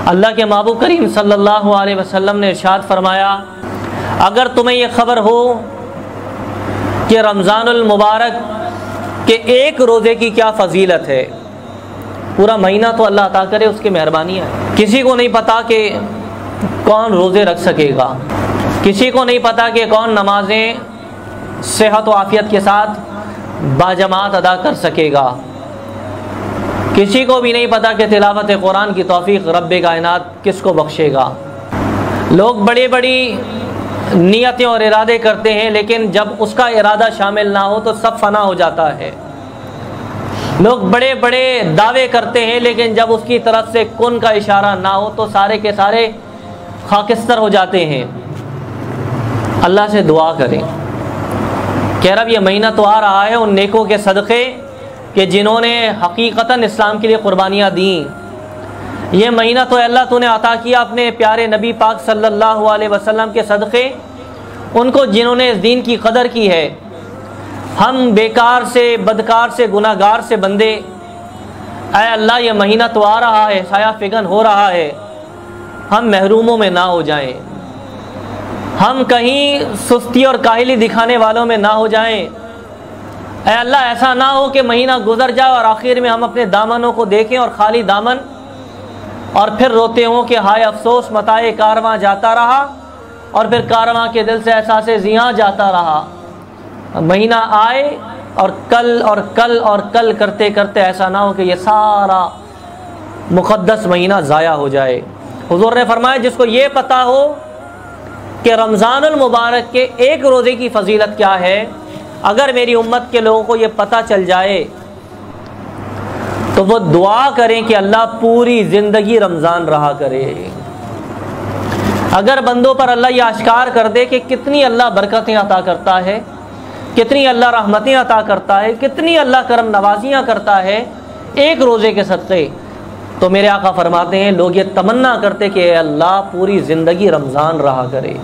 अल्लाह के महबूब करीम सल्लल्लाहु अलैहि वसल्लम ने इरशाद फरमाया, अगर तुम्हें ये ख़बर हो कि रमज़ानुल मुबारक के एक रोज़े की क्या फ़जीलत है, पूरा महीना तो अल्लाह अता करे उसकी मेहरबानी है। किसी को नहीं पता कि कौन रोज़े रख सकेगा, किसी को नहीं पता कि कौन नमाजें सेहत व आफ़ियत के साथ बाजमात अदा कर सकेगा, किसी को भी नहीं पता कि तिलावत कुरान की तौफीक रब्बे कायनात किसको बख्शेगा। लोग बड़ी बड़ी नियतें और इरादे करते हैं, लेकिन जब उसका इरादा शामिल ना हो तो सब फना हो जाता है। लोग बड़े बड़े दावे करते हैं, लेकिन जब उसकी तरफ से कुन का इशारा ना हो तो सारे के सारे खाकिस्तर हो जाते हैं। अल्लाह से दुआ करें कि रब ये महीना तो आ रहा है उन नेकों के सदक़े कि जिन्होंने हकीकतन इस्लाम के लिए क़ुरबानियाँ दी। ये महीना तो अल्लाह तूने अता किया अपने प्यारे नबी पाक सल्लल्लाहु अलैहि वसल्लम के सदक़े उनको जिन्होंने इस दीन की कदर की है। हम बेकार से, बदकार से, गुनाहगार से बंदे, ऐ अल्लाह ये महीना तो आ रहा है, साया फिगन हो रहा है, हम महरूमों में ना हो जाएं, हम कहीं सुस्ती और काहिली दिखाने वालों में ना हो जाएं। ऐ अल्लाह ऐसा ना हो कि महीना गुजर जाए और आखिर में हम अपने दामनों को देखें और खाली दामन, और फिर रोते हों कि हाय अफसोस मताए कारवां जाता रहा, और फिर कारवां के दिल से एहसास ज़ियां जाता रहा। महीना आए और कल और कल और कल करते करते ऐसा ना हो कि ये सारा मुक़द्दस महीना ज़ाया हो जाए। हुज़ूर ने फरमाया जिसको ये पता हो कि रमज़ानुल मुबारक के एक रोज़े की फ़जीलत क्या है, अगर मेरी उम्मत के लोगों को ये पता चल जाए तो वो दुआ करें कि अल्लाह पूरी ज़िंदगी रमज़ान रहा करे। अगर बंदों पर अल्लाह ये आश्कार कर दे कि कितनी अल्लाह बरकतें अता करता है, कितनी अल्लाह रहमतें अता करता है, कितनी अल्लाह करम नवाजियाँ करता है एक रोज़े के सदक़े, तो मेरे आका फरमाते हैं लोग ये तमन्ना करते कि अल्लाह पूरी ज़िंदगी रमज़ान रहा करे।